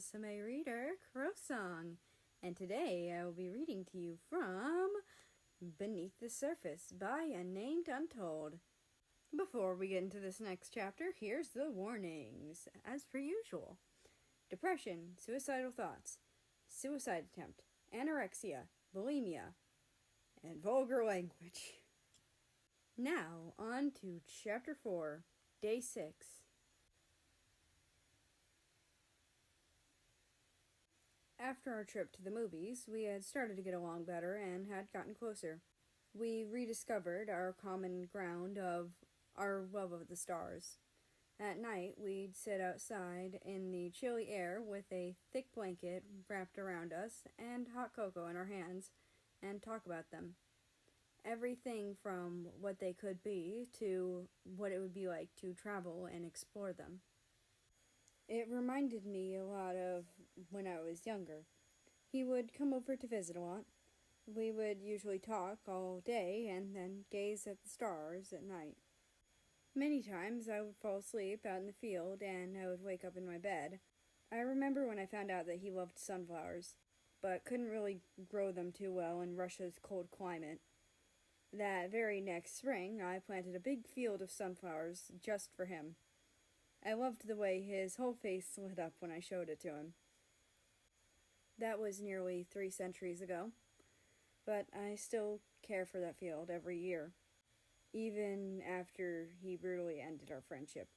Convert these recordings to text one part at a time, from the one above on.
Rusame reader, Crowsong, and today I will be reading to you from Beneath the Surface by Unnamed Untold. Before we get into this next chapter, here's the warnings, as per usual. Depression, suicidal thoughts, suicide attempt, anorexia, bulimia, and vulgar language. Now, on to Chapter 4, Day 6. After our trip to the movies, we had started to get along better and had gotten closer. We rediscovered our common ground of our love of the stars. At night, we'd sit outside in the chilly air with a thick blanket wrapped around us and hot cocoa in our hands and talk about them. Everything from what they could be to what it would be like to travel and explore them. It reminded me a lot of when I was younger. He would come over to visit a lot. We would usually talk all day and then gaze at the stars at night. Many times I would fall asleep out in the field and I would wake up in my bed. I remember when I found out that he loved sunflowers, but couldn't really grow them too well in Russia's cold climate. That very next spring, I planted a big field of sunflowers just for him. I loved the way his whole face lit up when I showed it to him. That was nearly 3 centuries ago, but I still care for that field every year. Even after he brutally ended our friendship,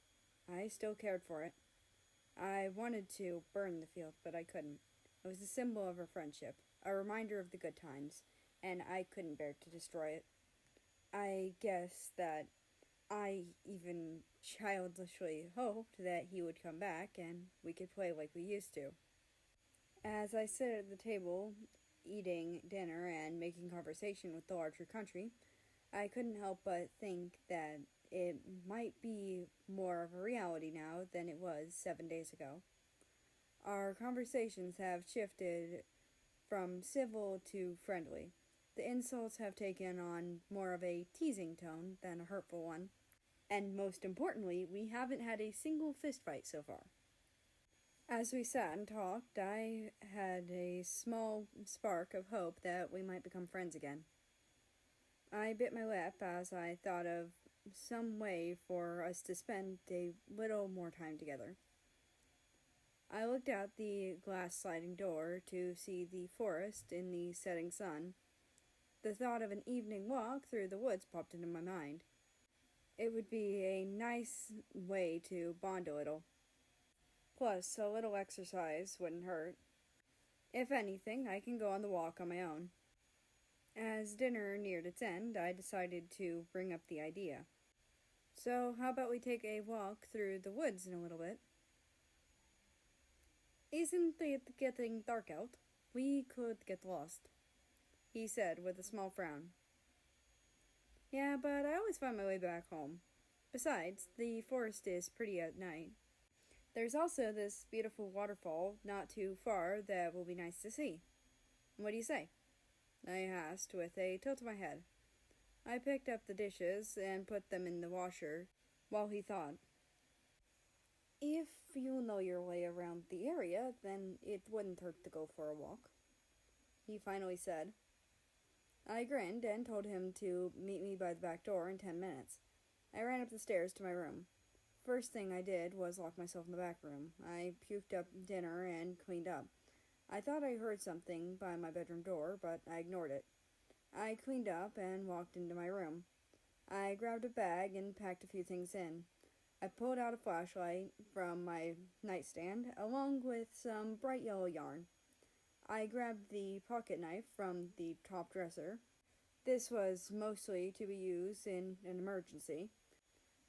I still cared for it. I wanted to burn the field, but I couldn't. It was a symbol of our friendship, a reminder of the good times, and I couldn't bear to destroy it. I guess that I even childishly hoped that he would come back and we could play like we used to. As I sit at the table, eating dinner and making conversation with the larger country, I couldn't help but think that it might be more of a reality now than it was 7 days ago. Our conversations have shifted from civil to friendly. The insults have taken on more of a teasing tone than a hurtful one. And most importantly, we haven't had a single fistfight so far. As we sat and talked, I had a small spark of hope that we might become friends again. I bit my lip as I thought of some way for us to spend a little more time together. I looked out the glass sliding door to see the forest in the setting sun. The thought of an evening walk through the woods popped into my mind. It would be a nice way to bond a little. Plus, a little exercise wouldn't hurt. If anything, I can go on the walk on my own. As dinner neared its end, I decided to bring up the idea. So, how about we take a walk through the woods in a little bit? Isn't it getting dark out? We could get lost, he said with a small frown. Yeah, but I always find my way back home. Besides, the forest is pretty at night. There's also this beautiful waterfall not too far that will be nice to see. What do you say? I asked with a tilt of my head. I picked up the dishes and put them in the washer while he thought. If you know your way around the area, then it wouldn't hurt to go for a walk, he finally said. I grinned and told him to meet me by the back door in 10 minutes. I ran up the stairs to my room. First thing I did was lock myself in the back room. I puked up dinner and cleaned up. I thought I heard something by my bedroom door, but I ignored it. I cleaned up and walked into my room. I grabbed a bag and packed a few things in. I pulled out a flashlight from my nightstand, along with some bright yellow yarn. I grabbed the pocket knife from the top dresser. This was mostly to be used in an emergency.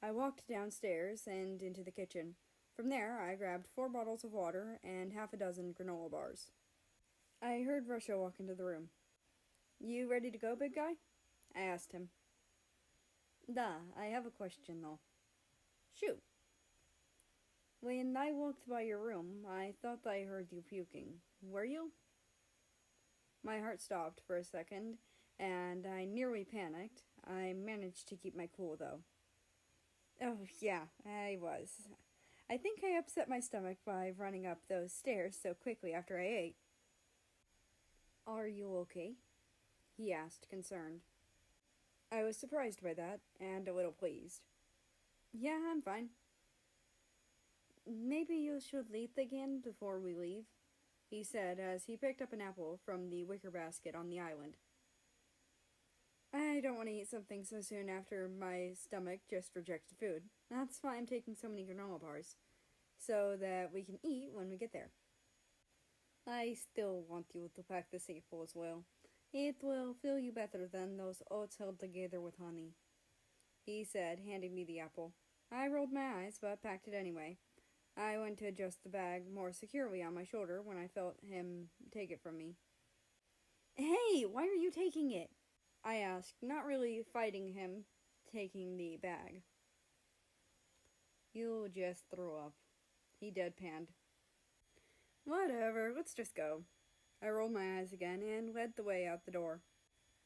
I walked downstairs and into the kitchen. From there, I grabbed 4 bottles of water and half a dozen granola bars. I heard Russia walk into the room. You ready to go, big guy? I asked him. Da, I have a question, though. Shoot. When I walked by your room, I thought I heard you puking. Were you? My heart stopped for a second, and I nearly panicked. I managed to keep my cool, though. Oh, yeah, I was. I think I upset my stomach by running up those stairs so quickly after I ate. Are you okay? He asked, concerned. I was surprised by that, and a little pleased. Yeah, I'm fine. Maybe you should eat again before we leave, he said as he picked up an apple from the wicker basket on the island. I don't want to eat something so soon after my stomach just rejected food. That's why I'm taking so many granola bars, so that we can eat when we get there. I still want you to pack the apple as well. It will fill you better than those oats held together with honey, he said, handing me the apple. I rolled my eyes, but packed it anyway. I went to adjust the bag more securely on my shoulder when I felt him take it from me. Hey, why are you taking it? I asked, not really fighting him taking the bag. You just threw up, he deadpanned. Whatever, let's just go. I rolled my eyes again and led the way out the door.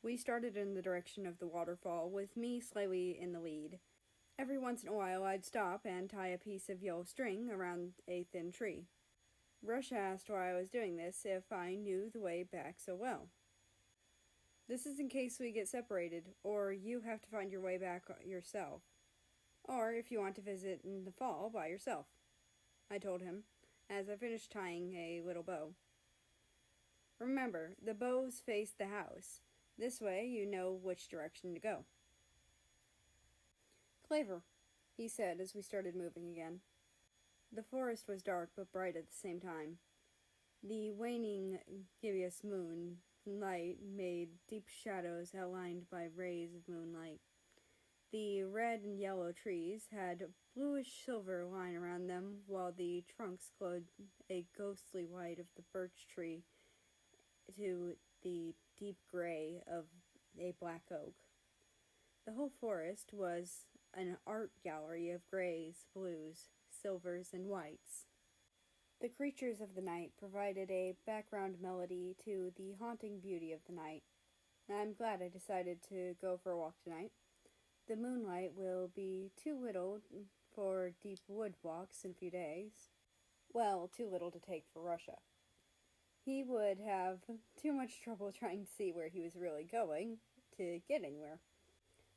We started in the direction of the waterfall, with me slightly in the lead. Every once in a while I'd stop and tie a piece of yellow string around a thin tree. Rush asked why I was doing this if I knew the way back so well. This is in case we get separated, or you have to find your way back yourself. Or if you want to visit in the fall by yourself, I told him, as I finished tying a little bow. Remember, the bows face the house. This way you know which direction to go. Clever, he said as we started moving again. The forest was dark but bright at the same time. The waning gibbous moon light made deep shadows outlined by rays of moonlight. The red and yellow trees had a bluish silver line around them, while the trunks glowed a ghostly white of the birch tree to the deep gray of a black oak. The whole forest was an art gallery of grays, blues, silvers, and whites. The creatures of the night provided a background melody to the haunting beauty of the night. I'm glad I decided to go for a walk tonight. The moonlight will be too little for deep wood walks in a few days. Well, too little to take for Russia. He would have too much trouble trying to see where he was really going to get anywhere.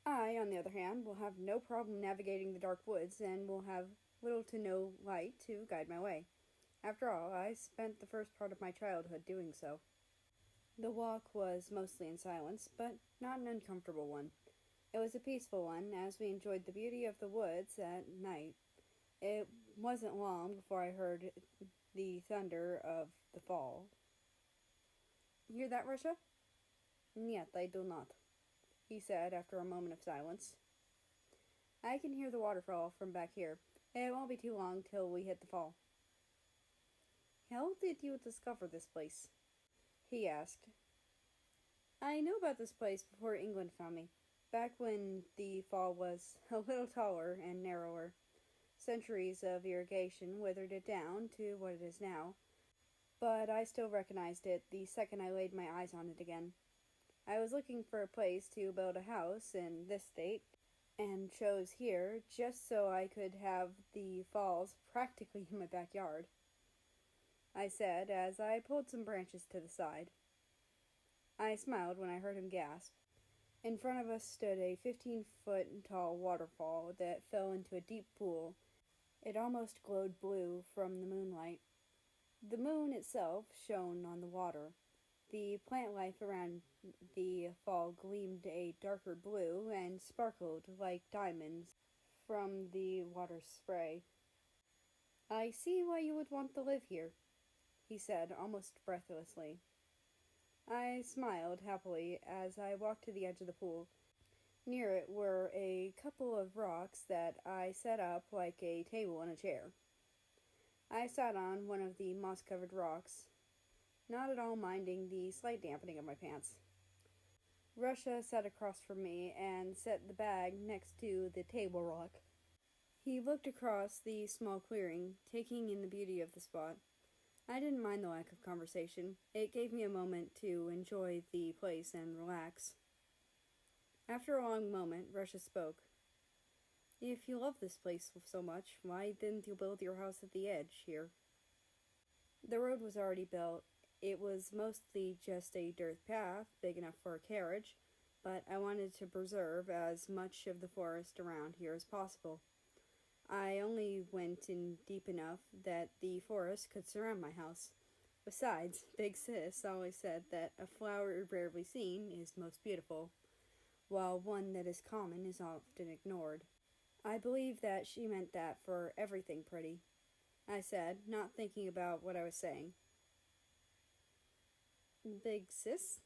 I, on the other hand, will have no problem navigating the dark woods and will have little to no light to guide my way. After all, I spent the first part of my childhood doing so. The walk was mostly in silence, but not an uncomfortable one. It was a peaceful one, as we enjoyed the beauty of the woods at night. It wasn't long before I heard the thunder of the fall. You hear that, Russia? Yet I do not, he said after a moment of silence. I can hear the waterfall from back here. It won't be too long till we hit the fall. How did you discover this place? He asked. I knew about this place before England found me, back when the fall was a little taller and narrower. Centuries of irrigation withered it down to what it is now, but I still recognized it the second I laid my eyes on it again. I was looking for a place to build a house in this state, and chose here just so I could have the falls practically in my backyard, I said as I pulled some branches to the side. I smiled when I heard him gasp. In front of us stood a 15-foot-tall waterfall that fell into a deep pool. It almost glowed blue from the moonlight. The moon itself shone on the water. The plant life around the fall gleamed a darker blue and sparkled like diamonds from the water spray. I see why you would want to live here, he said almost breathlessly. I smiled happily as I walked to the edge of the pool. Near it were a couple of rocks that I set up like a table and a chair. I sat on one of the moss-covered rocks, not at all minding the slight dampening of my pants. Russia sat across from me and set the bag next to the table rock. He looked across the small clearing, taking in the beauty of the spot. I didn't mind the lack of conversation. It gave me a moment to enjoy the place and relax. After a long moment, Russia spoke. If you love this place so much, why didn't you build your house at the edge here? The road was already built. It was mostly just a dirt path, big enough for a carriage, but I wanted to preserve as much of the forest around here as possible. I only went in deep enough that the forest could surround my house. Besides, Big Sis always said that a flower rarely seen is most beautiful, while one that is common is often ignored. I believe that she meant that for everything pretty, I said, not thinking about what I was saying. Big Sis?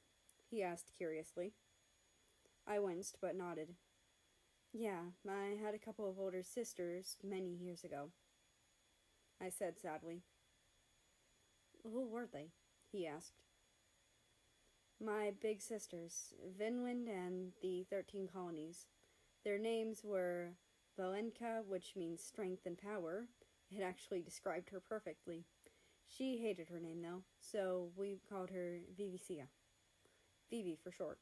He asked curiously. I winced but nodded. Yeah, I had a couple of older sisters many years ago, I said sadly. Who were they? He asked. My big sisters, Vinland and the 13 colonies. Their names were Valenka, which means strength and power. It actually described her perfectly. She hated her name, though, so we called her Vivicia. Vivi for short.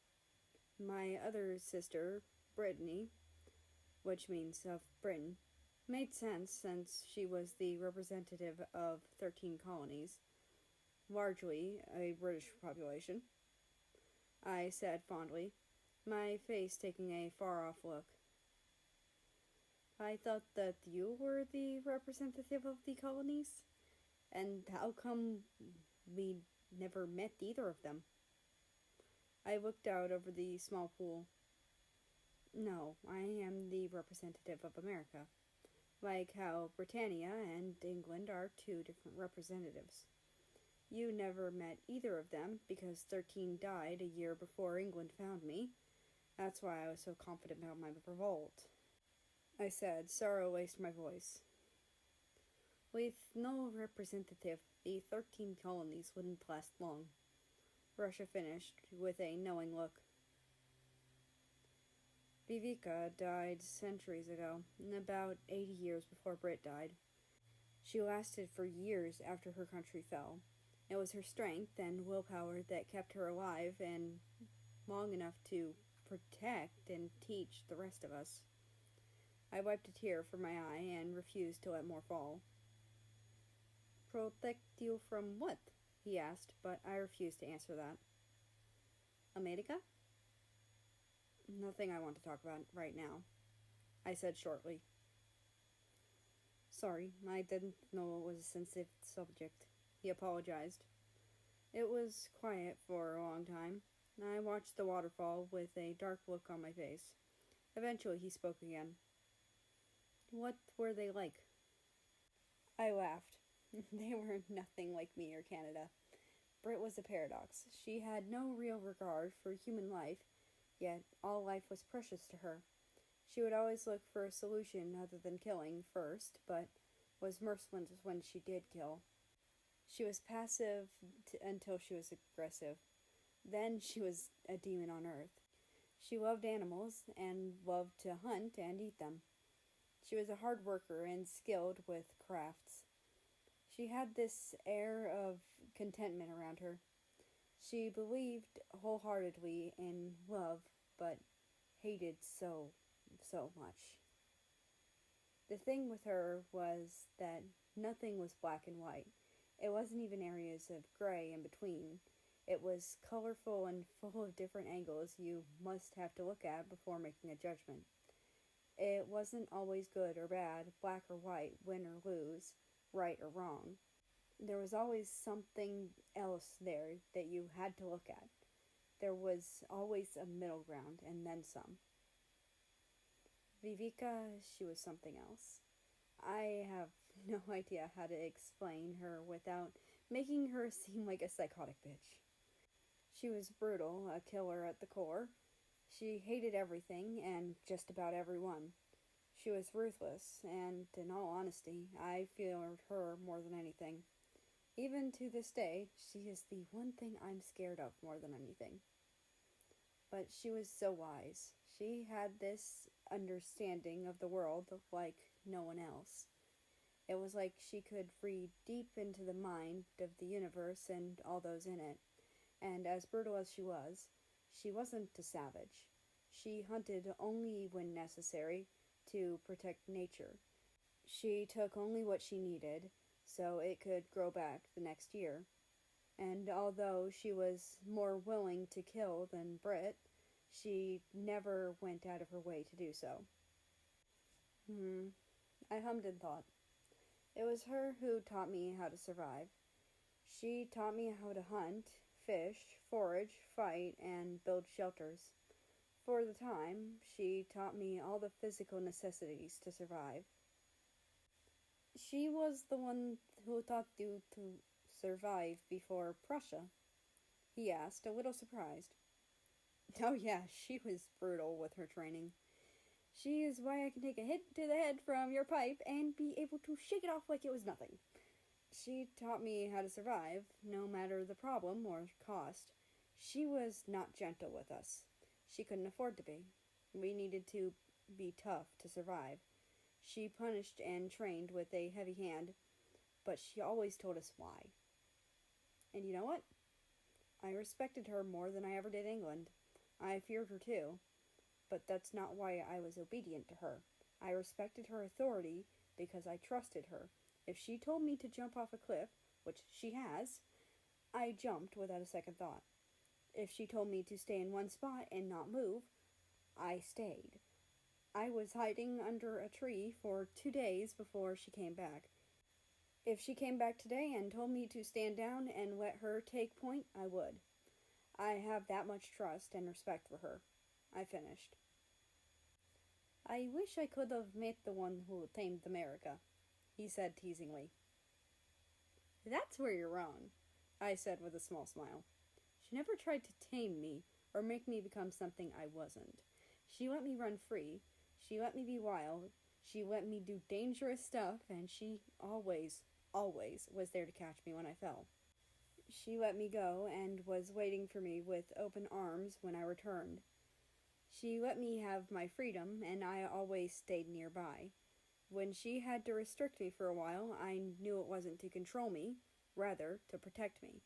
My other sister, Brittany, which means of Britain, made sense since she was the representative of 13 colonies, largely a British population, I said fondly, my face taking a far-off look. I thought that you were the representative of the colonies? And how come we never met either of them? I looked out over the small pool. No, I am the representative of America, like how Britannia and England are two different representatives. You never met either of them because 13 died a year before England found me. That's why I was so confident about my revolt, I said, sorrow laced my voice. With no representative, the 13 colonies wouldn't last long. Russia finished with a knowing look. Vivica died centuries ago, about 80 years before Brit died. She lasted for years after her country fell. It was her strength and willpower that kept her alive and long enough to protect and teach the rest of us. I wiped a tear from my eye and refused to let more fall. Protect you from what? He asked, but I refused to answer that. America? Nothing I want to talk about right now, I said shortly. Sorry, I didn't know it was a sensitive subject, he apologized. It was quiet for a long time. I watched the waterfall with a dark look on my face. Eventually he spoke again. What were they like? I laughed. They were nothing like me or Canada. Brit was a paradox. She had no real regard for human life, yet all life was precious to her. She would always look for a solution other than killing first, but was merciless when she did kill. She was passive until she was aggressive. Then she was a demon on earth. She loved animals and loved to hunt and eat them. She was a hard worker and skilled with crafts. She had this air of contentment around her. She believed wholeheartedly in love, but hated so much. The thing with her was that nothing was black and white. It wasn't even areas of gray in between. It was colorful and full of different angles you must have to look at before making a judgment. It wasn't always good or bad, black or white, win or lose, right or wrong. There was always something else there that you had to look at. There was always a middle ground, and then some. Vivica, she was something else. I have no idea how to explain her without making her seem like a psychotic bitch. She was brutal, a killer at the core. She hated everything and just about everyone. She was ruthless, and in all honesty, I feared her more than anything. Even to this day, she is the one thing I'm scared of more than anything. But she was so wise. She had this understanding of the world like no one else. It was like she could read deep into the mind of the universe and all those in it. And as brutal as she wasn't a savage. She hunted only when necessary, to protect nature. She took only what she needed so it could grow back the next year. And although she was more willing to kill than Brit, she never went out of her way to do so. I hummed and thought. It was her who taught me how to survive. She taught me how to hunt, fish, forage, fight, and build shelters. For the time, she taught me all the physical necessities to survive. She was the one who taught you to survive before Prussia? He asked, a little surprised. Oh yeah, she was brutal with her training. She is why I can take a hit to the head from your pipe and be able to shake it off like it was nothing. She taught me how to survive, no matter the problem or cost. She was not gentle with us. She couldn't afford to be. We needed to be tough to survive. She punished and trained with a heavy hand, but she always told us why. And you know what? I respected her more than I ever did England. I feared her too, but that's not why I was obedient to her. I respected her authority because I trusted her. If she told me to jump off a cliff, which she has, I jumped without a second thought. If she told me to stay in one spot and not move, I stayed. I was hiding under a tree for 2 days before she came back. If she came back today and told me to stand down and let her take point, I would. I have that much trust and respect for her. I finished. I wish I could have met the one who tamed America, he said teasingly. That's where you're wrong, I said with a small smile. She never tried to tame me or make me become something I wasn't. She let me run free. She let me be wild. She let me do dangerous stuff, and she always was there to catch me when I fell. She let me go and was waiting for me with open arms when I returned. She let me have my freedom, and I always stayed nearby. When she had to restrict me for a while, I knew it wasn't to control me, rather to protect me.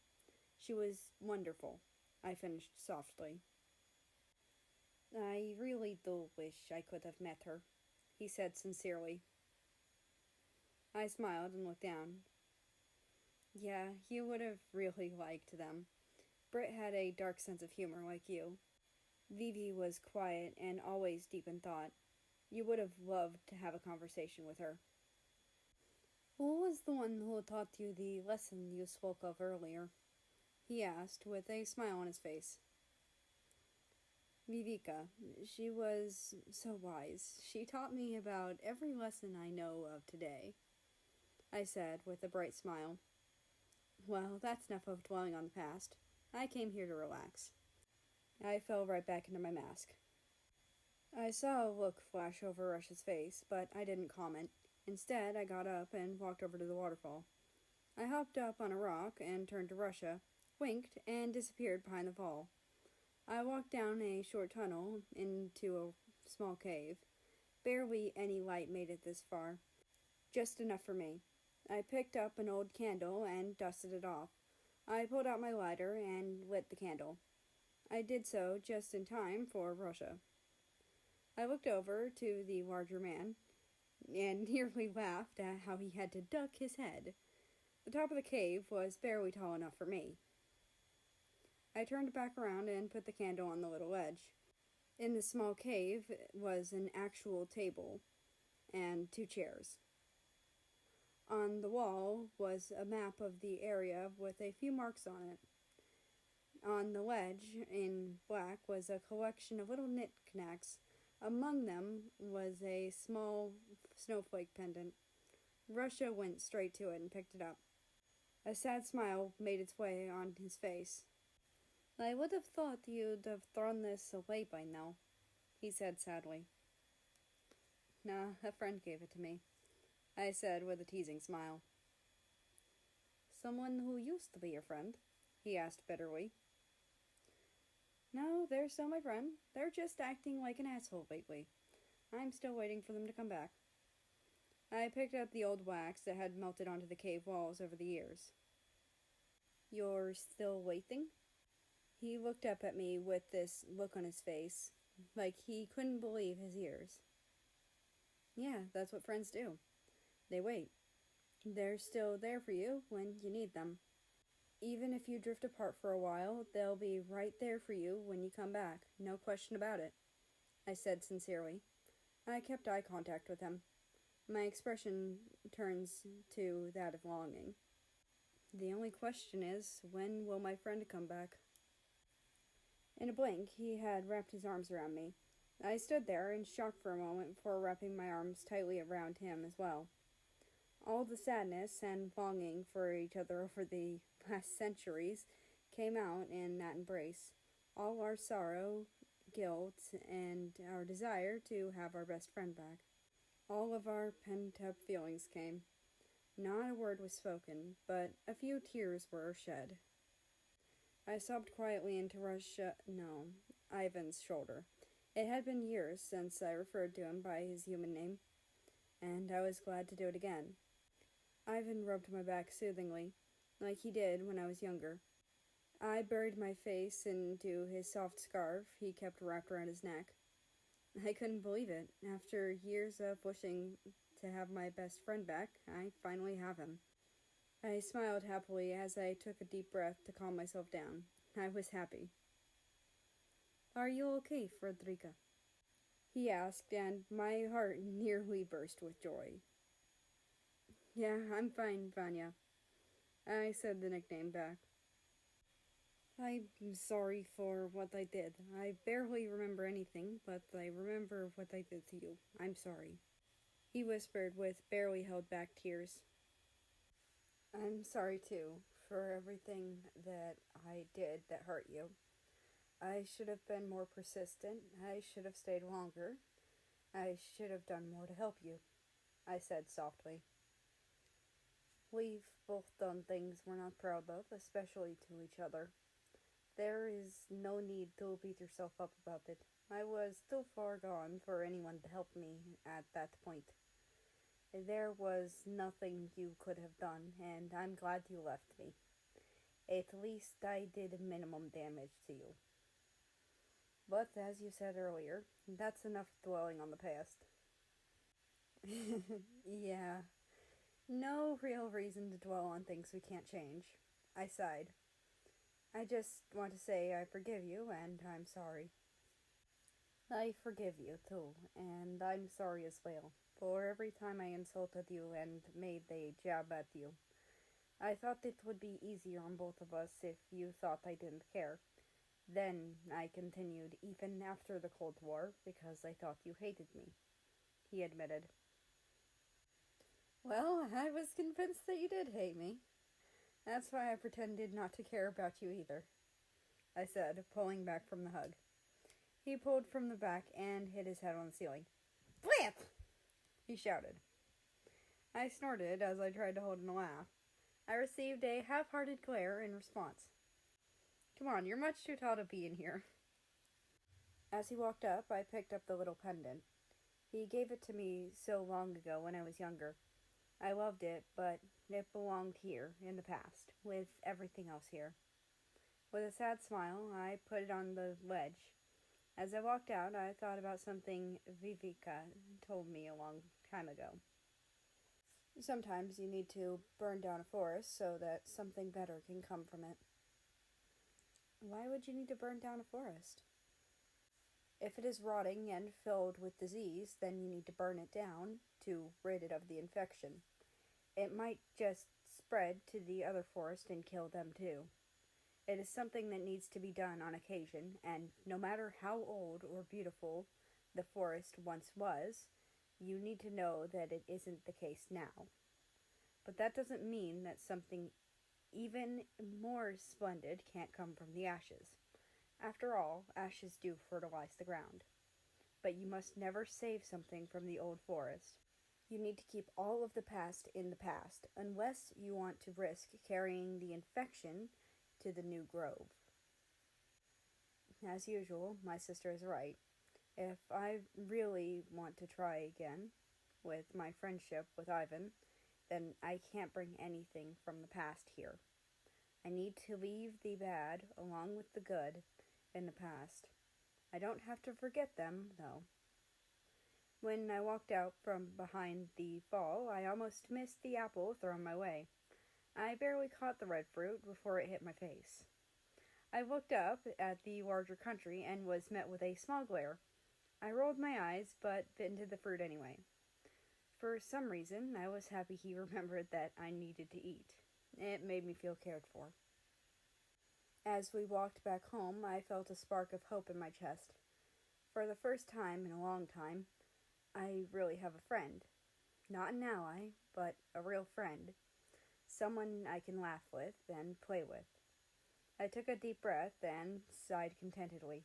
She was wonderful, I finished softly. I really do wish I could have met her, he said sincerely. I smiled and looked down. Yeah, you would have really liked them. Britt had a dark sense of humor like you. Vivi was quiet and always deep in thought. You would have loved to have a conversation with her. Who was the one who taught you the lesson you spoke of earlier? He asked with a smile on his face. Vivika. She was so wise. She taught me about every lesson I know of today, I said with a bright smile. Well, that's enough of dwelling on the past. I came here to relax. I fell right back into my mask. I saw a look flash over Rush's face, but I didn't comment. Instead, I got up and walked over to the waterfall. I hopped up on a rock and turned to Russia, winked, and disappeared behind the fall. I walked down a short tunnel into a small cave. Barely any light made it this far. Just enough for me. I picked up an old candle and dusted it off. I pulled out my lighter and lit the candle. I did so just in time for Russia. I looked over to the larger man and nearly laughed at how he had to duck his head. The top of the cave was barely tall enough for me. I turned back around and put the candle on the little ledge. In the small cave was an actual table and 2 chairs. On the wall was a map of the area with a few marks on it. On the ledge, in black, was a collection of little knickknacks. Among them was a small snowflake pendant. Russia went straight to it and picked it up. A sad smile made its way on his face. I would have thought you'd have thrown this away by now, he said sadly. Nah, a friend gave it to me, I said with a teasing smile. Someone who used to be your friend? He asked bitterly. No, they're still my friend. They're just acting like an asshole lately. I'm still waiting for them to come back. I picked up the old wax that had melted onto the cave walls over the years. You're still waiting? He looked up at me with this look on his face, like he couldn't believe his ears. Yeah, that's what friends do. They wait. They're still there for you when you need them. Even if you drift apart for a while, they'll be right there for you when you come back. No question about it, I said sincerely. I kept eye contact with him. My expression turns to that of longing. The only question is, when will my friend come back? In a blink, he had wrapped his arms around me. I stood there in shock for a moment before wrapping my arms tightly around him as well. All the sadness and longing for each other over the last centuries came out in that embrace. All our sorrow, guilt, and our desire to have our best friend back. All of our pent-up feelings came. Not a word was spoken, but a few tears were shed. I sobbed quietly into Ivan's shoulder. It had been years since I referred to him by his human name, and I was glad to do it again. Ivan rubbed my back soothingly, like he did when I was younger. I buried my face into his soft scarf he kept wrapped around his neck. I couldn't believe it. After years of wishing to have my best friend back, I finally have him. I smiled happily as I took a deep breath to calm myself down. I was happy. "Are you okay, Frederica?" he asked, and my heart nearly burst with joy. "Yeah, I'm fine, Vanya," I said the nickname back. "I'm sorry for what I did. I barely remember anything, but I remember what I did to you. I'm sorry," he whispered with barely held back tears. "I'm sorry, too, for everything that I did that hurt you. I should have been more persistent. I should have stayed longer. I should have done more to help you," I said softly. "We've both done things we're not proud of, especially to each other. There is no need to beat yourself up about it. I was too far gone for anyone to help me at that point. There was nothing you could have done, and I'm glad you left me. At least I did minimum damage to you. But as you said earlier, that's enough dwelling on the past." "Yeah, no real reason to dwell on things we can't change," I sighed. "I just want to say I forgive you, and I'm sorry." "I forgive you, too, and I'm sorry as well, for every time I insulted you and made a jab at you. I thought it would be easier on both of us if you thought I didn't care. Then I continued even after the Cold War because I thought you hated me," he admitted. "Well, I was convinced that you did hate me. That's why I pretended not to care about you either," I said, pulling back from the hug. He pulled from the back and hit his head on the ceiling. "Blip!" he shouted. I snorted as I tried to hold in a laugh. I received a half-hearted glare in response. "Come on, you're much too tall to be in here." As he walked up, I picked up the little pendant. He gave it to me so long ago when I was younger. I loved it, but it belonged here, in the past, with everything else here. With a sad smile, I put it on the ledge. As I walked out, I thought about something Viveka told me a long time ago. Sometimes you need to burn down a forest so that something better can come from it. Why would you need to burn down a forest? If it is rotting and filled with disease, then you need to burn it down to rid it of the infection. It might just spread to the other forest and kill them too. It is something that needs to be done on occasion, and no matter how old or beautiful the forest once was, you need to know that it isn't the case now. But that doesn't mean that something even more splendid can't come from the ashes. After all, ashes do fertilize the ground. But you must never save something from the old forest. You need to keep all of the past in the past, unless you want to risk carrying the infection to the new grove. As usual, my sister is right. If I really want to try again with my friendship with Ivan, then I can't bring anything from the past here. I need to leave the bad, along with the good, in the past. I don't have to forget them, though. When I walked out from behind the fall, I almost missed the apple thrown my way. I barely caught the red fruit before it hit my face. I looked up at the larger country and was met with a small glare. I rolled my eyes, but bit into the fruit anyway. For some reason, I was happy he remembered that I needed to eat. It made me feel cared for. As we walked back home, I felt a spark of hope in my chest. For the first time in a long time, I really have a friend. Not an ally, but a real friend. Someone I can laugh with and play with. I took a deep breath and sighed contentedly.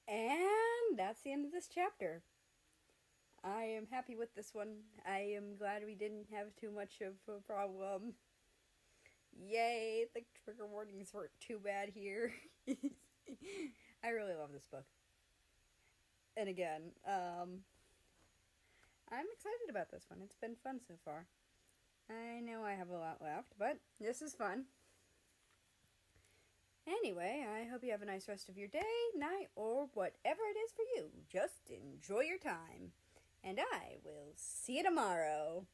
And that's the end of this chapter. I am happy with this one. I am glad we didn't have too much of a problem. Yay, the trigger warnings weren't too bad here. I really love this book. And again, I'm excited about this one. It's been fun so far. I know I have a lot left, but this is fun. Anyway, I hope you have a nice rest of your day, night, or whatever it is for you. Just enjoy your time. And I will see you tomorrow.